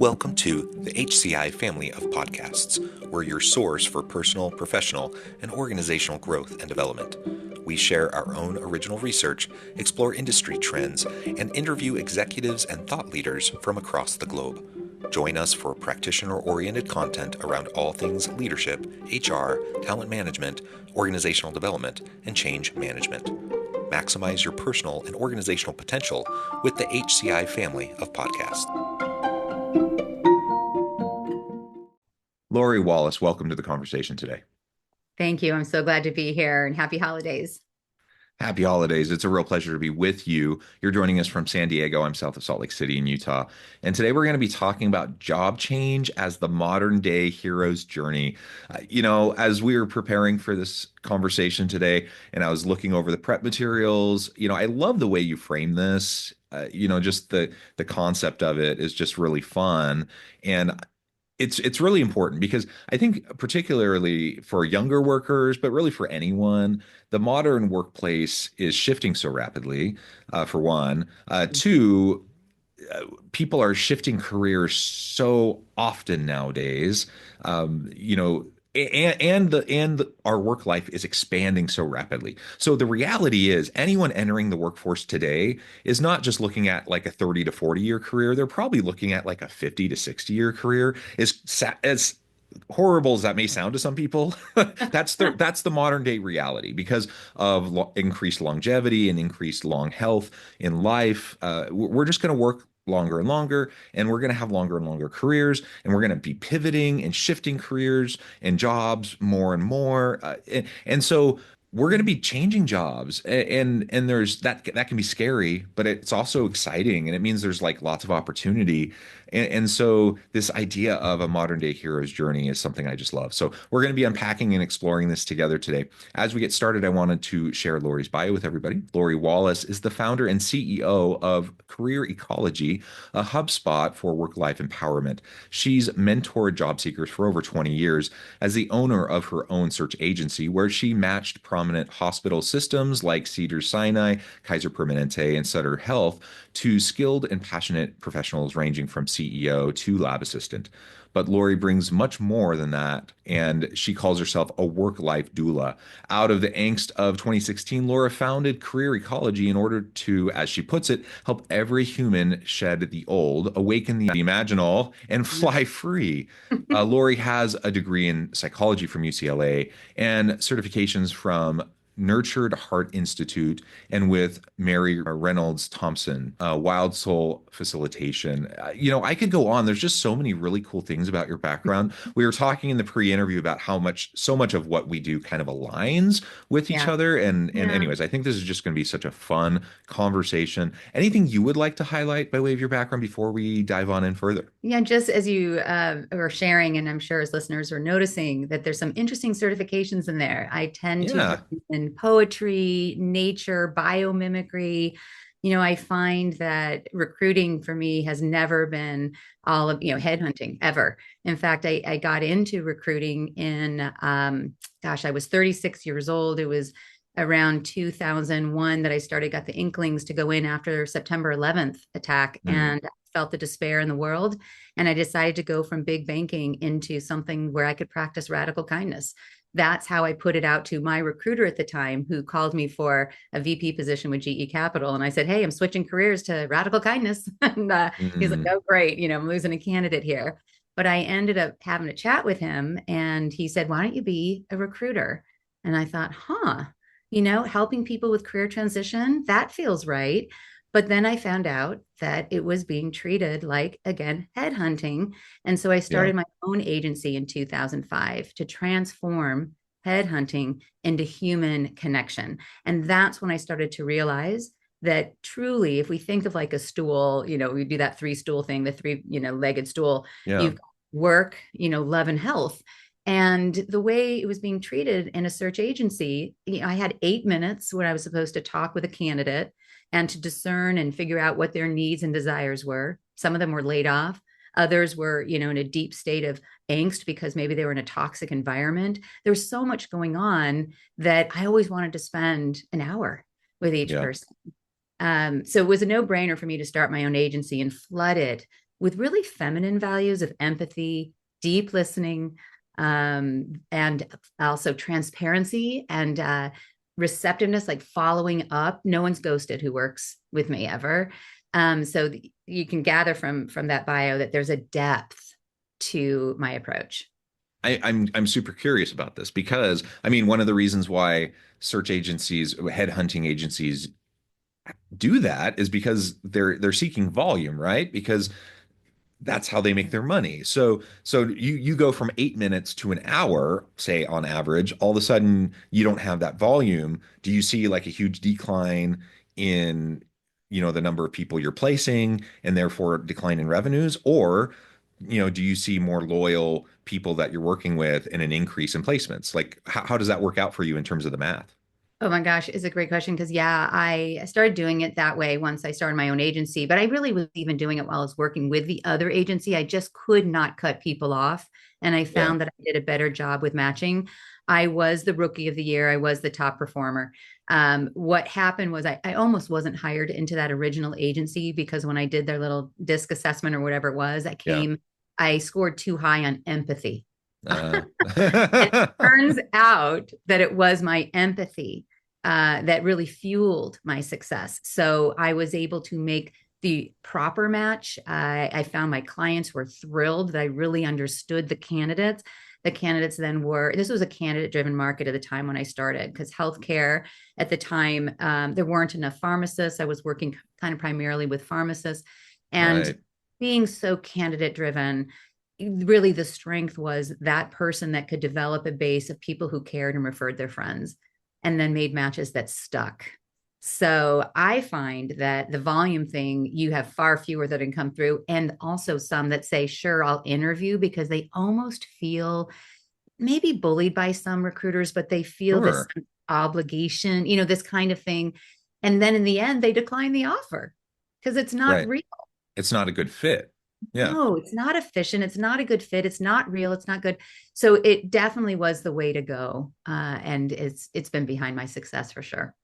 Welcome to the HCI family of podcasts. We're your source for personal, professional, and organizational growth and development. We share our own original research, explore industry trends, and interview executives and thought leaders from across the globe. Join us for practitioner-oriented content around all things leadership, HR, talent management, organizational development, and change management. Maximize your personal and organizational potential with the HCI family of podcasts. Lori Wallace, welcome to the conversation today. Thank you. I'm so glad to be here, and happy holidays. Happy holidays. It's a real pleasure to be with you. You're joining us from San Diego. I'm south of Salt Lake City in Utah. And today we're going to be talking about job change as the modern day hero's journey. As we were preparing for this conversation today, and I was looking over the prep materials, I love the way you frame this. Just the concept of it is just really fun. And it's really important because I think particularly for younger workers, but really for anyone, the modern workplace is shifting so rapidly, for one. Two, people are shifting careers so often nowadays. And our work life is expanding so rapidly. So the reality is anyone entering the workforce today is not just looking at like a 30 to 40 year career. They're probably looking at like a 50 to 60 year career. As horrible as that may sound to some people, that's the modern day reality because of increased longevity and increased long health in life. We're just going to work longer and longer, and we're going to have longer and longer careers, and we're going to be pivoting and shifting careers and jobs more and more. And so we're going to be changing jobs, and there's that can be scary, but it's also exciting, and it means there's like lots of opportunity. And so this idea of a modern day hero's journey is something I just love. So we're going to be unpacking and exploring this together today. As we get started, I wanted to share Lori's bio with everybody. Lori Wallace is the founder and CEO of Career Ecology, a HubSpot for work-life empowerment. She's mentored job seekers for over 20 years as the owner of her own search agency, where she matched prominent hospital systems like Cedars Sinai, Kaiser Permanente, and Sutter Health to skilled and passionate professionals ranging from CEO to lab assistant. But Lori brings much more than that, and she calls herself a work-life doula. Out of the angst of 2016, Laura founded Career Ecology in order to, as she puts it, help every human shed the old, awaken the imaginal, and fly free. Lori has a degree in psychology from UCLA and certifications from Nurtured Heart Institute and with Mary Reynolds Thompson, Wild Soul Facilitation. I could go on. There's just so many really cool things about your background. We were talking in the pre-interview about so much of what we do kind of aligns with each other. And anyways, I think this is just going to be such a fun conversation. Anything you would like to highlight by way of your background before we dive on in further? Yeah, just as you were sharing, and I'm sure as listeners are noticing that there's some interesting certifications in there. I tend to in poetry, nature, biomimicry. I find that recruiting for me has never been all of, headhunting ever. In fact, I got into recruiting in, I was 36 years old. It was around 2001 that I got the inklings to go in after September 11th attack. And felt the despair in the world. And I decided to go from big banking into something where I could practice radical kindness. That's how I put it out to my recruiter at the time, who called me for a VP position with GE Capital. And I said, hey, I'm switching careers to radical kindness. And he's like, oh, great. I'm losing a candidate here. But I ended up having a chat with him, and he said, why don't you be a recruiter? And I thought, helping people with career transition, that feels right. But then I found out that it was being treated like, again, headhunting. And so I started my own agency in 2005 to transform headhunting into human connection. And that's when I started to realize that truly, if we think of like a stool, we do that three stool thing, the three, legged stool, you've got work, love and health. And the way it was being treated in a search agency, I had 8 minutes where I was supposed to talk with a candidate and to discern and figure out what their needs and desires were. Some of them were laid off. Others were, in a deep state of angst because maybe they were in a toxic environment. There was so much going on that I always wanted to spend an hour with each person. So it was a no-brainer for me to start my own agency and flood it with really feminine values of empathy, deep listening, and also transparency and receptiveness, like following up. No one's ghosted who works with me ever. So you can gather from that bio that there's a depth to my approach. I'm super curious about this because I mean one of the reasons why search agencies, headhunting agencies do that is because they're seeking volume, right? Because that's how they make their money. So you go from 8 minutes to an hour, say on average, all of a sudden you don't have that volume. Do you see like a huge decline in, the number of people you're placing and therefore decline in revenues? Or, do you see more loyal people that you're working with and an increase in placements? Like how does that work out for you in terms of the math? Oh my gosh, it's a great question because yeah, I started doing it that way once I started my own agency, but I really was even doing it while I was working with the other agency. I just could not cut people off, and I Yeah. found that I did a better job with matching. I was the rookie of the year. I was the top performer. What happened was I almost wasn't hired into that original agency because when I did their little disc assessment or whatever it was, Yeah. I scored too high on empathy. Uh, And it turns out that it was my empathy that really fueled my success. So I was able to make the proper match. I found my clients were thrilled that I really understood the candidates. The candidates then were, this was a candidate driven market at the time when I started, because healthcare at the time, there weren't enough pharmacists. I was working kind of primarily with pharmacists. And right. being so candidate driven, really the strength was that person that could develop a base of people who cared and referred their friends and then made matches that stuck. So I find that the volume thing, you have far fewer that can come through, and also some that say, sure, I'll interview, because they almost feel maybe bullied by some recruiters, but they feel this Sure. obligation, this kind of thing. And then in the end, they decline the offer because it's not Right. real. It's not a good fit. Yeah. No, it's not efficient. It's not a good fit. It's not real. It's not good. So it definitely was the way to go, and it's been behind my success for sure.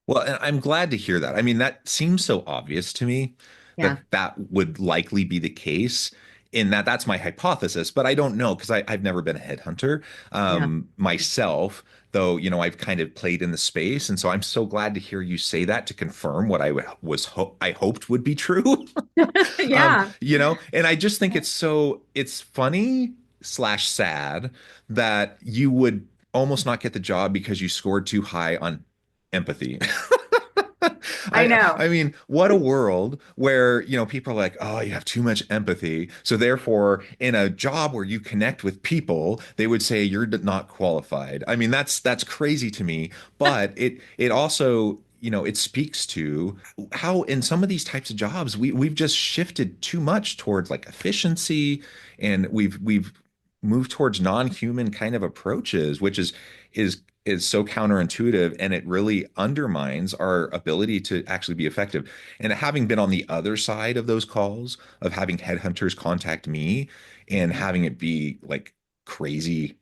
Well, and I'm glad to hear that. I mean, that seems so obvious to me Yeah, that that would likely be the case. In that, that's my hypothesis, but I don't know because I've never been a headhunter yeah, myself, though, I've kind of played in the space. And so I'm so glad to hear you say that to confirm what I hoped would be true. yeah. And I just think it's funny slash sad that you would almost not get the job because you scored too high on empathy. I I know. I mean, what a world where, people are like, oh, you have too much empathy. So therefore, in a job where you connect with people, they would say you're not qualified. I mean, that's crazy to me, but it also, it speaks to how in some of these types of jobs we've just shifted too much towards like efficiency, and we've moved towards non-human kind of approaches, which is so counterintuitive, and it really undermines our ability to actually be effective. And having been on the other side of those calls, of having headhunters contact me and having it be like crazy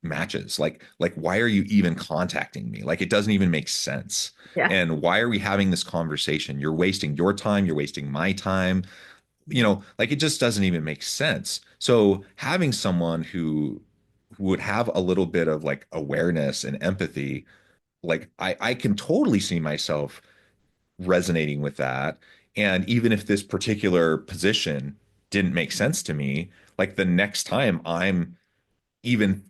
matches, like why are you even contacting me? Like it doesn't even make sense. Yeah. And why are we having this conversation? You're wasting your time, you're wasting my time. Like it just doesn't even make sense. So having someone who would have a little bit of like awareness and empathy, like I can totally see myself resonating with that. And even if this particular position didn't make sense to me, like the next time I'm even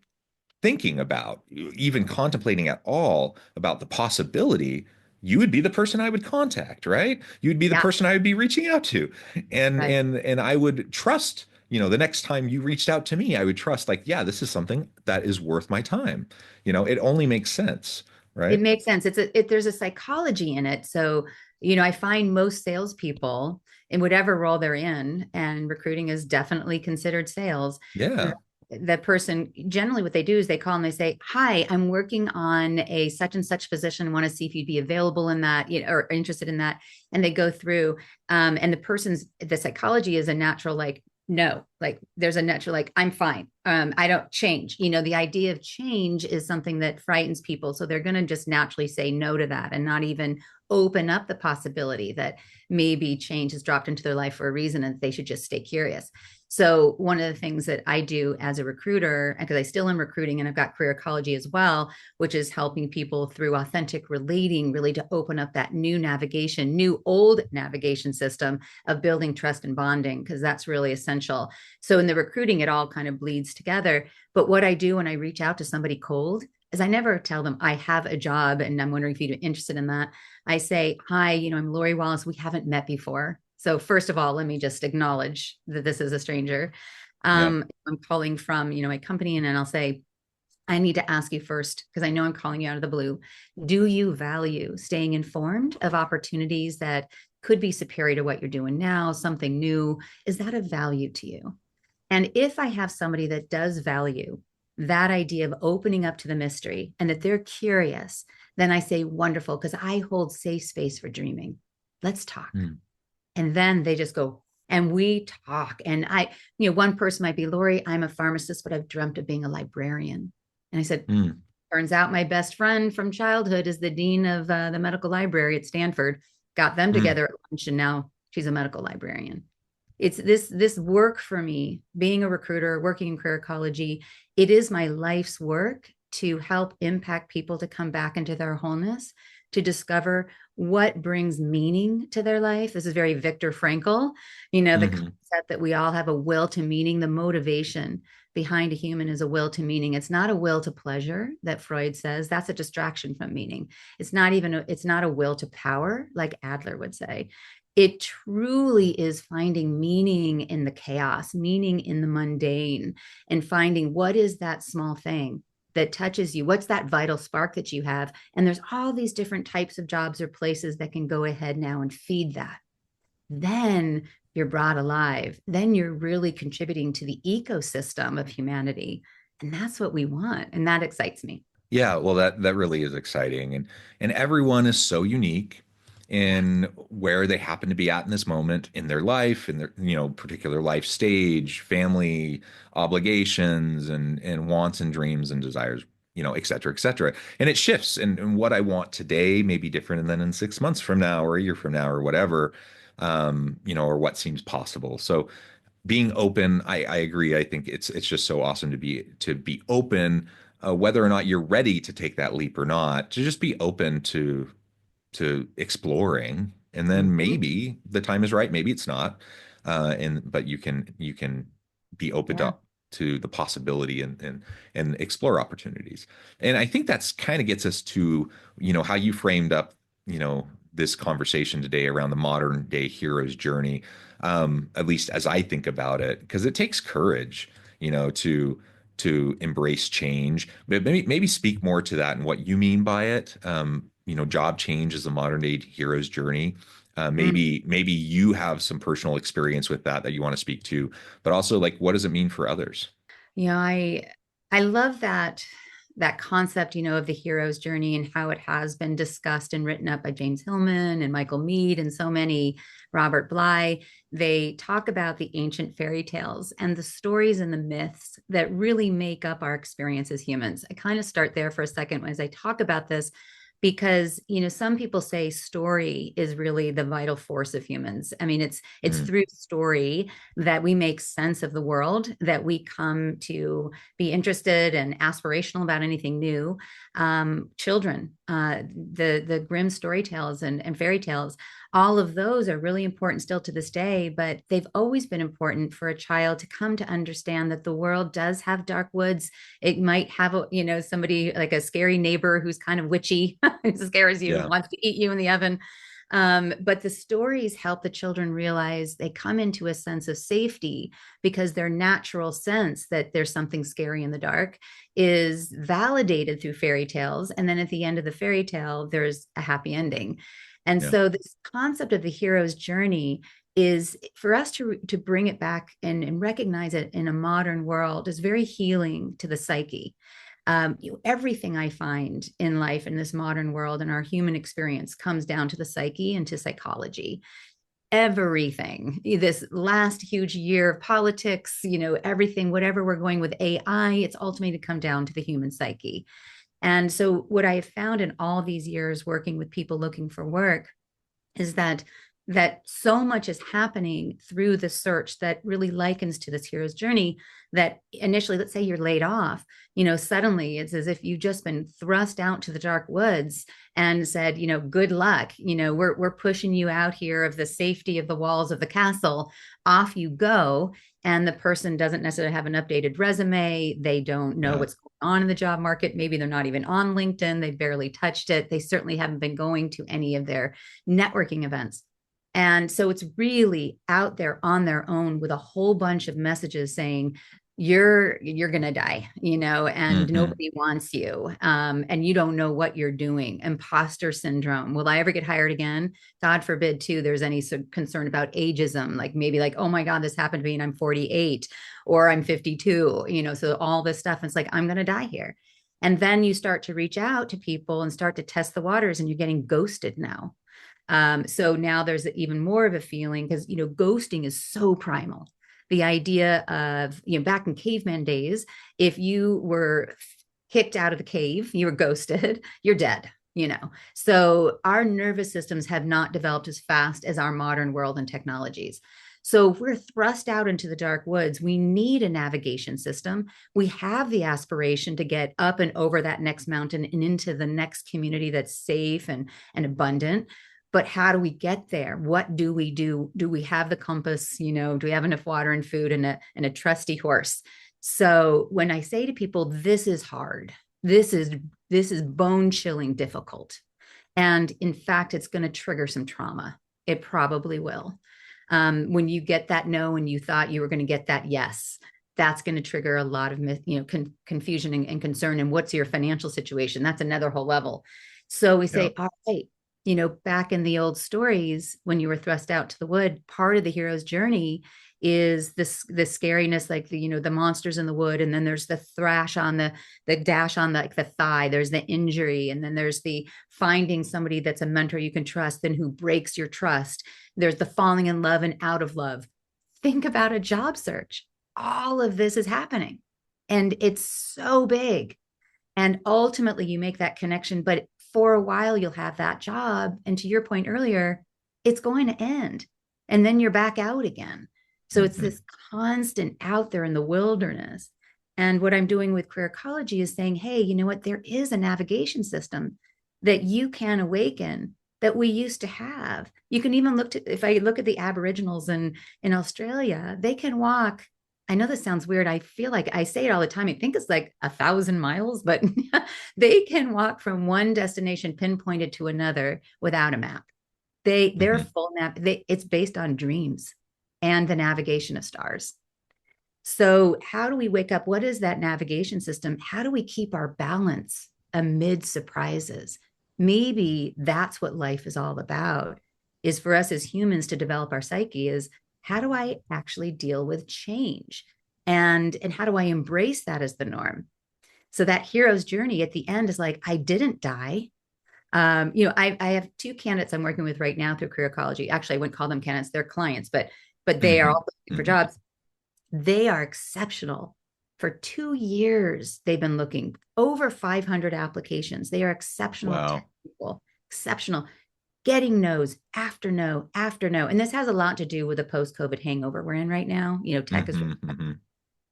thinking about, even contemplating at all about the possibility, you would be the person I would contact, right? You'd be the Yeah. person I would be reaching out to. And Right. and I would trust, the next time you reached out to me, I would trust like, yeah, this is something that is worth my time. It only makes sense, It right? makes sense. There's a psychology in it. So, I find most salespeople in whatever role they're in, and recruiting is definitely considered sales. Yeah. The person generally what they do is they call and they say, "Hi, I'm working on a such and such position. I want to see if you'd be available in that, or interested in that." And they go through, and the psychology is a natural like no, like there's a natural like I'm fine, I don't change. The idea of change is something that frightens people, so they're going to just naturally say no to that and not even open up the possibility that maybe change has dropped into their life for a reason and they should just stay curious. So one of the things that I do as a recruiter, because I still am recruiting and I've got career ecology as well, which is helping people through authentic relating, really to open up that new navigation, new old navigation system of building trust and bonding, because that's really essential. So in the recruiting, it all kind of bleeds together. But what I do when I reach out to somebody cold is I never tell them I have a job and I'm wondering if you're interested in that. I say, hi, I'm Lori Wallace. We haven't met before. So first of all, let me just acknowledge that this is a stranger. Yeah. I'm calling from, my company, and then I'll say, I need to ask you first, because I know I'm calling you out of the blue. Do you value staying informed of opportunities that could be superior to what you're doing now, something new? Is that of value to you? And if I have somebody that does value that idea of opening up to the mystery and that they're curious, then I say, wonderful, because I hold safe space for dreaming. Let's talk. Mm. And then they just go, and we talk. And one person might be, Lori, I'm a pharmacist, but I've dreamt of being a librarian. And I said, Mm. turns out my best friend from childhood is the dean of the medical library at Stanford. Got them Mm. together at lunch, and now she's a medical librarian. It's this work for me, being a recruiter, working in career ecology. It is my life's work to help impact people to come back into their wholeness, to discover what brings meaning to their life. This is very Viktor Frankl, the concept that we all have a will to meaning. The motivation behind a human is a will to meaning. It's not a will to pleasure that Freud says. That's a distraction from meaning. It's not a will to power, like Adler would say. It truly is finding meaning in the chaos, meaning in the mundane, and finding what is that small thing that touches you. What's that vital spark that you have? And there's all these different types of jobs or places that can go ahead now and feed that. Then you're brought alive. Then you're really contributing to the ecosystem of humanity. And that's what we want. And that excites me. Yeah, well, that really is exciting, and everyone is so unique in where they happen to be at in this moment in their life, in their particular life stage, family obligations, and wants and dreams and desires, et cetera, et cetera. And it shifts, and what I want today may be different than in 6 months from now, or a year from now, or whatever, or what seems possible. So being open, I agree. I think it's just so awesome to be open, whether or not you're ready to take that leap or not, to just be open to exploring, and then Mm-hmm. maybe the time is right, maybe it's not, and but you can be open Yeah. to the possibility, and explore opportunities. And I think that's kind of gets us to how you framed up this conversation today around the modern day hero's journey, at least as I think about it, because it takes courage, to embrace change. But maybe speak more to that and what you mean by it. Job change is a modern day hero's journey. Mm. Maybe you have some personal experience with that you want to speak to, but also, like, what does it mean for others? I love that concept, of the hero's journey and how it has been discussed and written up by James Hillman and Michael Meade and so many, Robert Bly. They talk about the ancient fairy tales and the stories and the myths that really make up our experience as humans. I kind of start there for a second as I talk about this, because some people say story is really the vital force of humans. I mean, it's Mm. through story that we make sense of the world, that we come to be interested and aspirational about anything new. Children, the Grimm story tales and fairy tales, all of those are really important still to this day, but they've always been important for a child to come to understand that the world does have dark woods. It might have somebody like a scary neighbor who's kind of witchy, who scares you, Yeah. wants to eat you in the oven. But the stories help the children realize they come into a sense of safety, because their natural sense that there's something scary in the dark is validated through fairy tales. And then at the end of the fairy tale, there's a happy ending. And Yeah. so this concept of the hero's journey is for us to bring it back and recognize it in a modern world is very healing to the psyche. Everything I find in life in this modern world and our human experience comes down to the psyche and to psychology. Everything, this last huge year of politics, everything, whatever we're going with AI, it's ultimately to come down to the human psyche. And so what I have found in all these years working with people looking for work is that so much is happening through the search that really likens to this hero's journey, that initially, let's say you're laid off, suddenly it's as if you've just been thrust out to the dark woods and said, good luck, we're pushing you out here of the safety of the walls of the castle. Off you go. And the person doesn't necessarily have an updated resume. They don't know Yeah. what's going on in the job market. Maybe they're not even on LinkedIn. They barely touched it. They certainly haven't been going to any of their networking events. And so it's really out there on their own with a whole bunch of messages saying, you're gonna die, and Hmm. nobody wants you, and you don't know what you're doing. Imposter syndrome. Will I ever get hired again? God forbid. Too. There's any sort of concern about ageism, like maybe like, oh my God, this happened to me, and I'm 48 or I'm 52. So all this stuff. It's like I'm gonna die here. And then you start to reach out to people and start to test the waters, and you're getting ghosted now. So now there's even more of a feeling because, ghosting is so primal. The idea of, back in caveman days, if you were kicked out of the cave, you were ghosted, you're dead. So our nervous systems have not developed as fast as our modern world and technologies. So if we're thrust out into the dark woods, we need a navigation system. We have the aspiration to get up and over that next mountain and into the next community that's safe and abundant. But how do we get there? What do we do? Do we have the compass? Do we have enough water and food and a trusty horse? So when I say to people, this is hard, this is bone chilling difficult. And in fact, it's going to trigger some trauma. It probably will. When you get that no and you thought you were going to get that yes, that's going to trigger a lot of confusion and concern. And what's your financial situation? That's another whole level. So we Yeah. say, all right, back in the old stories, when you were thrust out to the wood, part of the hero's journey is the scariness, like the monsters in the wood, and then there's the thrash on the dash on the thigh, there's the injury, and then there's the finding somebody that's a mentor you can trust and who breaks your trust. There's the falling in love and out of love. Think about a job search. All of this is happening, and it's so big. And ultimately, you make that connection, but for a while, you'll have that job. And to your point earlier, it's going to end. And then you're back out again. So it's Hmm. this constant out there in the wilderness. And what I'm doing with Career Ecology is saying, hey, you know what? There is a navigation system that you can awaken that we used to have. You can even if I look at the Aboriginals in Australia, they can walk. I know this sounds weird. I feel like I say it all the time. I think it's like 1,000 miles, but they can walk from one destination pinpointed to another without a map. Their Hmm. full map. It's based on dreams and the navigation of stars. So how do we wake up? What is that navigation system? How do we keep our balance amid surprises? Maybe that's what life is all about, is for us as humans to develop our psyche, is how do I actually deal with change? And how do I embrace that as the norm? So that hero's journey at the end is like, I didn't die. I have two candidates I'm working with right now through Career Ecology. Actually, I wouldn't call them candidates; they're clients, but they are Hmm. all looking for Hmm. jobs. They are exceptional. For 2 years, they've been looking over 500 applications. They are exceptional Wow. people, exceptional, getting no's after no after no. And this has a lot to do with the post-COVID hangover we're in right now. Tech is, Hmm. Hmm.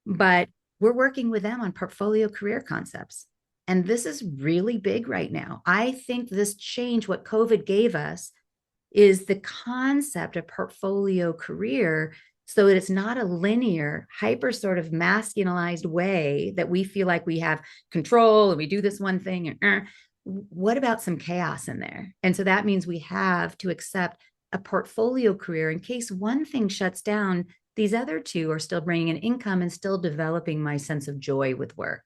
but we're working with them on portfolio career concepts. And this is really big right now. I think this change, what COVID gave us, is the concept of portfolio career, so that it's not a linear, hyper sort of masculinized way that we feel like we have control and we do this one thing. What about some chaos in there? And so that means we have to accept a portfolio career in case one thing shuts down. These other two are still bringing in income and still developing my sense of joy with work.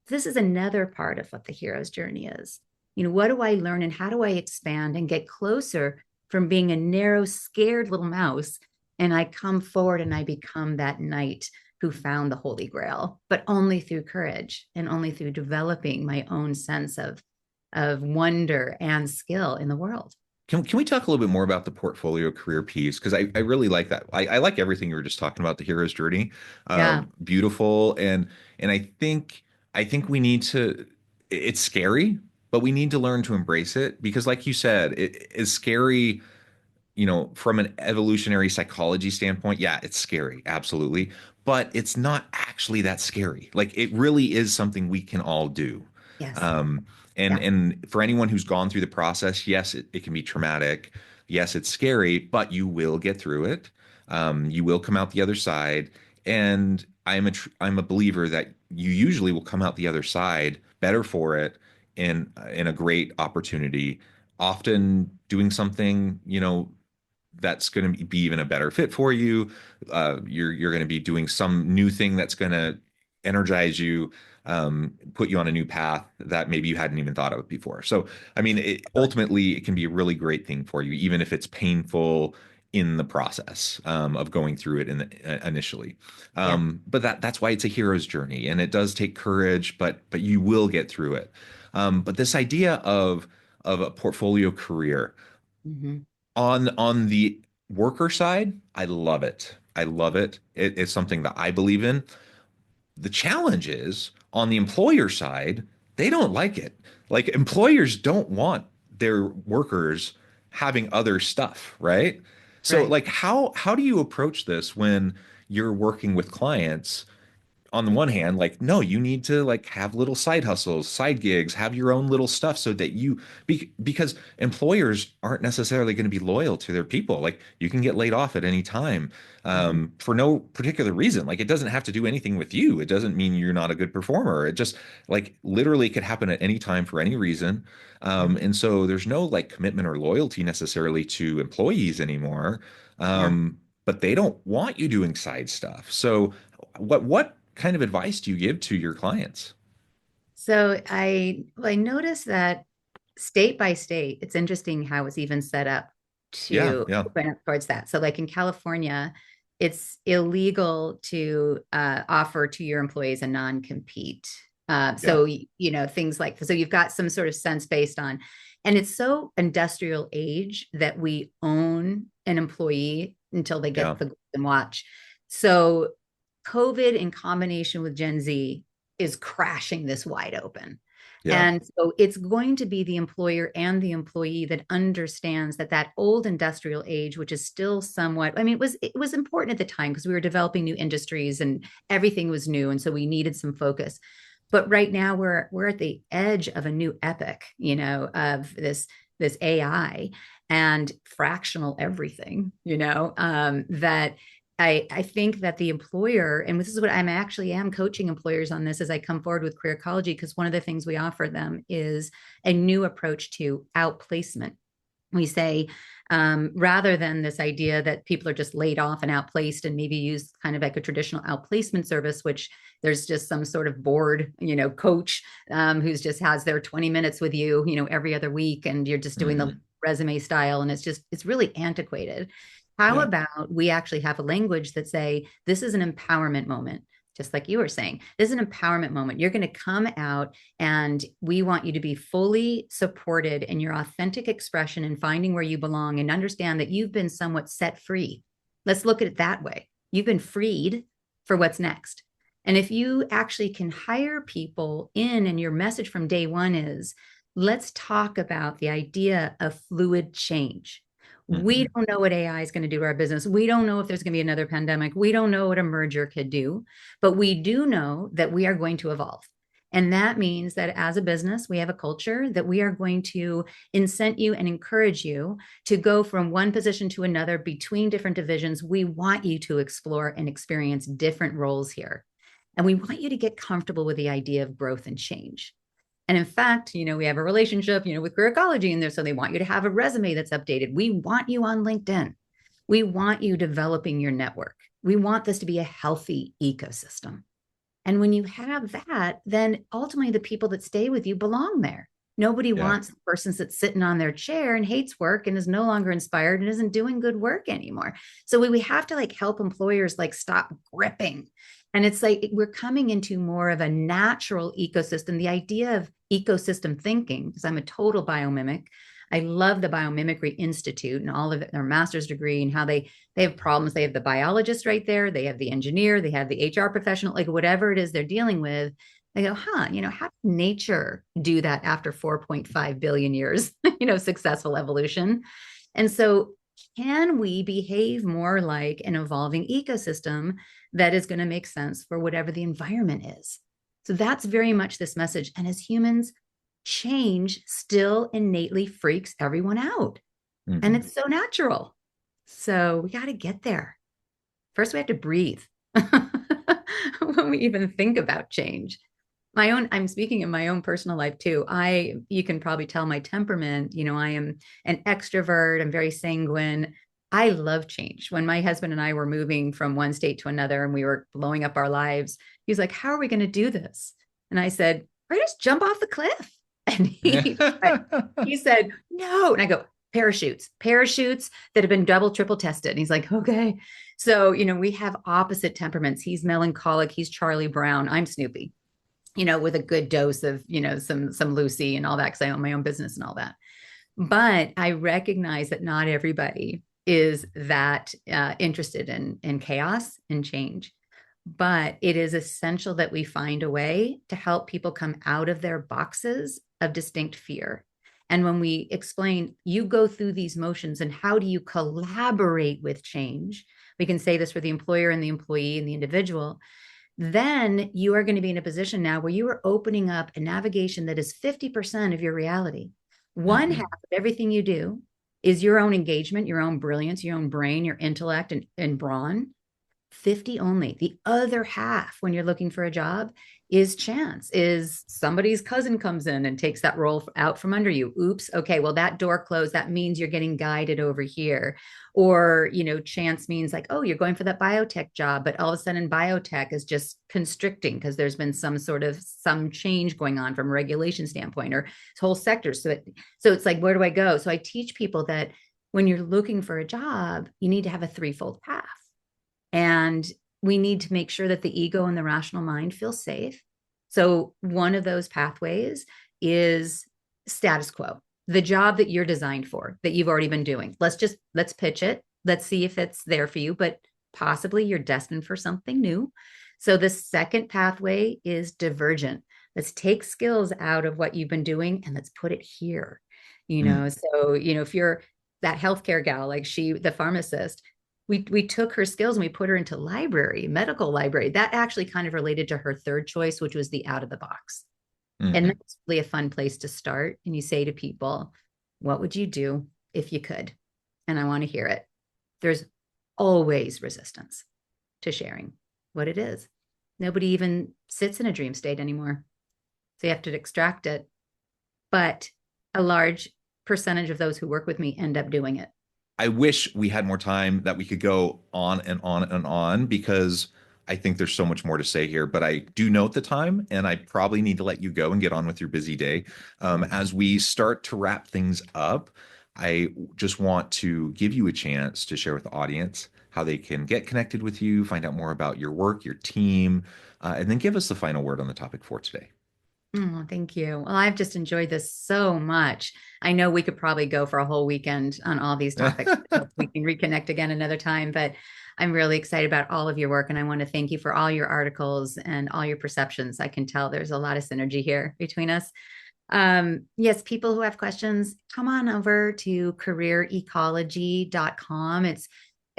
This is another part of what the hero's journey is. What do I learn and how do I expand and get closer from being a narrow, scared little mouse? And I come forward and I become that knight who found the Holy Grail, but only through courage and only through developing my own sense of wonder and skill in the world. Can we talk a little bit more about the portfolio career piece? Because I really like that. I like everything you were just talking about, the hero's journey. Yeah. Beautiful. And I think we need to, it's scary, but we need to learn to embrace it because, like you said, it is scary, from an evolutionary psychology standpoint. Yeah, it's scary, absolutely, but it's not actually that scary. Like it really is something we can all do. Yes. Um, and Yeah. and for anyone who's gone through the process, yes, it can be traumatic. Yes, it's scary, but you will get through it. You will come out the other side. And I'm a believer that you usually will come out the other side better for it in a great opportunity, often doing something, that's going to be even a better fit for you. You're going to be doing some new thing that's going to energize you, put you on a new path that maybe you hadn't even thought of before. So, I mean, ultimately, it can be a really great thing for you, even if it's painful in the process of going through it initially. Yeah. But that's why it's a hero's journey, and it does take courage, but you will get through it. But this idea of a portfolio career Hmm. on the worker side, I love it. I love it. It's something that I believe in. The challenge is on the employer side, they don't like it. Like employers don't want their workers having other stuff, right? So Right. like how do you approach this when you're working with clients on the one hand, like, no, you need to like have little side hustles, side gigs, have your own little stuff so that because employers aren't necessarily going to be loyal to their people. Like you can get laid off at any time Hmm. for no particular reason. Like it doesn't have to do anything with you. It doesn't mean you're not a good performer. It just like literally could happen at any time for any reason. Yeah. And so there's no like commitment or loyalty necessarily to employees anymore. Yeah. But they don't want you doing side stuff. So what kind of advice do you give to your clients? So I noticed that state by state, it's interesting how it's even set up Yeah, to yeah, open up towards that. So like in California, it's illegal to offer to your employees a non-compete. yeah, Things like, so you've got some sort of sense based on, and it's so industrial age that we own an employee until they yeah, get the golden watch. So COVID in combination with Gen Z is crashing this wide open. yeah, And so it's going to be the employer and the employee that understands that that old industrial age, which is still somewhat, I mean, it was important at the time because we were developing new industries and everything was new. And so we needed some focus. But right now we're at the edge of a new epic, of this AI and fractional everything, that I think that the employer, and this is what I'm actually am coaching employers on this as I come forward with Career Ecology, because one of the things we offer them is a new approach to outplacement. We say, rather than this idea that people are just laid off and outplaced and maybe use kind of like a traditional outplacement service, which there's just some sort of board, coach who's just has their 20 minutes with you, every other week, and you're just doing the hmm resume style, and it's really antiquated. How yeah, about we actually have a language that say this is an empowerment moment, just like you were saying, this is an empowerment moment. You're going to come out and we want you to be fully supported in your authentic expression and finding where you belong, and understand that you've been somewhat set free. Let's look at it that way. You've been freed for what's next. And if you actually can hire people in, and your message from day one is, let's talk about the idea of fluid change. We hmm don't know what AI is going to do to our business. We don't know if there's going to be another pandemic. We don't know what a merger could do, but we do know that we are going to evolve. And that means that as a business, we have a culture that we are going to incent you and encourage you to go from one position to another between different divisions. We want you to explore and experience different roles here. And we want you to get comfortable with the idea of growth and change. And in fact, we have a relationship, with Career Ecology in there. So they want you to have a resume that's updated. We want you on LinkedIn. We want you developing your network. We want this to be a healthy ecosystem. And when you have that, then ultimately the people that stay with you belong there. Nobody yeah, wants the person that's sitting on their chair and hates work and is no longer inspired and isn't doing good work anymore. So we have to like help employers like stop gripping. And it's like we're coming into more of a natural ecosystem. The idea of ecosystem thinking, because I'm a total biomimic. I love the Biomimicry Institute and all of it, their master's degree, and how they have problems. They have the biologist right there, they have the engineer, they have the HR professional, like whatever it is they're dealing with. I go, huh, how did nature do that after 4.5 billion years, successful evolution? And so, can we behave more like an evolving ecosystem that is going to make sense for whatever the environment is? So, that's very much this message. And as humans, change still innately freaks everyone out. And Mhm. it's so natural. So, we got to get there. First, we have to breathe when we even think about change. I'm speaking in my own personal life too. You can probably tell my temperament. I am an extrovert. I'm very sanguine. I love change. When my husband and I were moving from one state to another and we were blowing up our lives, he was like, "How are we going to do this?" And I said, "We're just jump off the cliff." And he said, "No." And I go, parachutes that have been double, triple tested. And he's like, "Okay." So, we have opposite temperaments. He's melancholic. He's Charlie Brown. I'm Snoopy, with a good dose of, some Lucy and all that, because I own my own business and all that. But I recognize that not everybody is that interested in chaos and change. But it is essential that we find a way to help people come out of their boxes of distinct fear. And when we explain, you go through these motions and how do you collaborate with change? We can say this for the employer and the employee and the individual. Then you are going to be in a position now where you are opening up a navigation that is 50% of your reality. One half Mhm. of everything you do is your own engagement, your own brilliance, your own brain, your intellect, and brawn. 50 only. The other half, when you're looking for a job, is chance, is somebody's cousin comes in and takes that role out from under you. Oops. Okay. Well, that door closed. That means you're getting guided over here. Or, chance means like, oh, you're going for that biotech job, but all of a sudden biotech is just constricting because there's been some change going on from a regulation standpoint or whole sectors. So it's like, where do I go? So I teach people that when you're looking for a job, you need to have a threefold path. And we need to make sure that the ego and the rational mind feel safe. So, one of those pathways is status quo, the job that you're designed for, that you've already been doing. Let's pitch it. Let's see if it's there for you, but possibly you're destined for something new. So, the second pathway is divergent. Let's take skills out of what you've been doing and let's put it here. Mm. So, if you're that healthcare gal, like the pharmacist, we took her skills and we put her into medical library. That actually kind of related to her third choice, which was the out of the box. And Mhm. that's really a fun place to start. And you say to people, what would you do if you could? And I want to hear it. There's always resistance to sharing what it is. Nobody even sits in a dream state anymore. So you have to extract it. But a large percentage of those who work with me end up doing it. I wish we had more time that we could go on and on and on because I think there's so much more to say here. But I do note the time, and I probably need to let you go and get on with your busy day. As we start to wrap things up, I just want to give you a chance to share with the audience how they can get connected with you, find out more about your work, your team, and then give us the final word on the topic for today. Oh, thank you. Well, I've just enjoyed this so much. I know we could probably go for a whole weekend on all these topics. We can reconnect again another time, but I'm really excited about all of your work. And I want to thank you for all your articles and all your perceptions. I can tell there's a lot of synergy here between us. Yes, people who have questions, come on over to careerecology.com. It's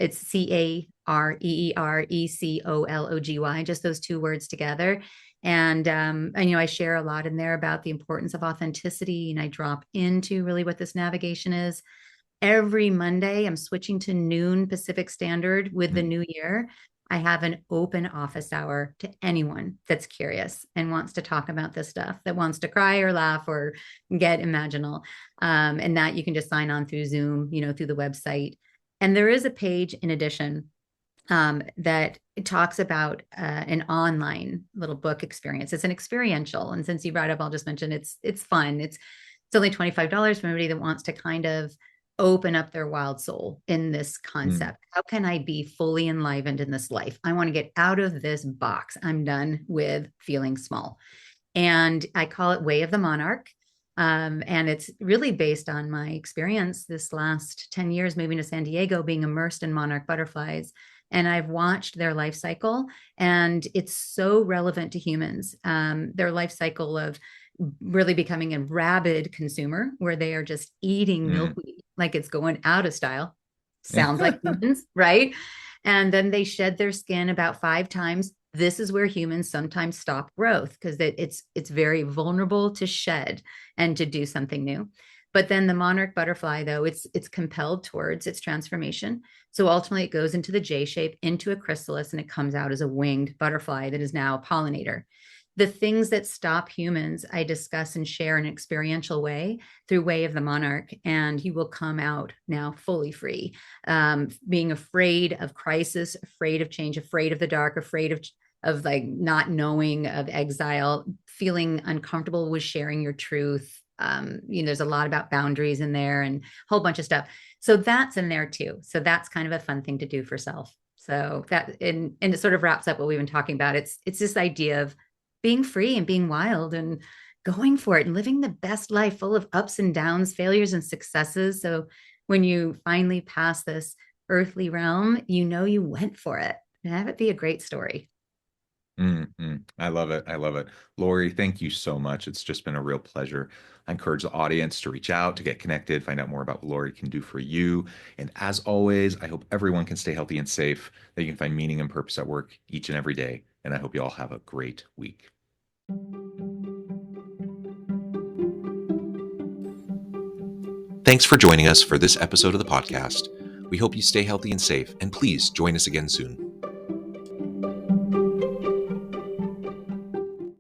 CAREERECOLOGY, just those two words together. And I share a lot in there about the importance of authenticity, and I drop into really what this navigation is. Every Monday, I'm switching to noon Pacific Standard with the new year. I have an open office hour to anyone that's curious and wants to talk about this stuff, that wants to cry or laugh or get imaginal. And that you can just sign on through Zoom, through the website. And there is a page in addition that it talks about an online little book experience. It's an experiential, and since you brought up, I'll just mention it's fun. It's only $25 for anybody that wants to kind of open up their wild soul in this Mm. concept. How can I be fully enlivened in this life? I want to get out of this box. I'm done with feeling small. And I call it Way of the Monarch. And it's really based on my experience this last 10 years moving to San Diego, being immersed in monarch butterflies. And I've watched their life cycle, and it's so relevant to humans. Their life cycle of really becoming a rabid consumer, where they are just eating Mm. milkweed like it's going out of style. Sounds like humans, right? And then they shed their skin about 5 times. This is where humans sometimes stop growth, because it's very vulnerable to shed and to do something new. But then the monarch butterfly, though, it's compelled towards its transformation. So ultimately, it goes into the J shape, into a chrysalis, and it comes out as a winged butterfly that is now a pollinator. The things that stop humans, I discuss and share in an experiential way through Way of the Monarch, and he will come out now fully free, being afraid of crisis, afraid of change, afraid of the dark, afraid of like not knowing, of exile, feeling uncomfortable with sharing your truth. There's a lot about boundaries in there and a whole bunch of stuff. So that's in there too. So that's kind of a fun thing to do for self. So that, and it sort of wraps up what we've been talking about. It's this idea of being free and being wild and going for it and living the best life, full of ups and downs, failures and successes. So when you finally pass this earthly realm, you went for it, and have it be a great story. I love it. I love it. Lori, thank you so much. It's just been a real pleasure. I encourage the audience to reach out, to get connected, find out more about what Lori can do for you. And as always, I hope everyone can stay healthy and safe, that you can find meaning and purpose at work each and every day. And I hope you all have a great week. Thanks for joining us for this episode of the podcast. We hope you stay healthy and safe, and please join us again soon.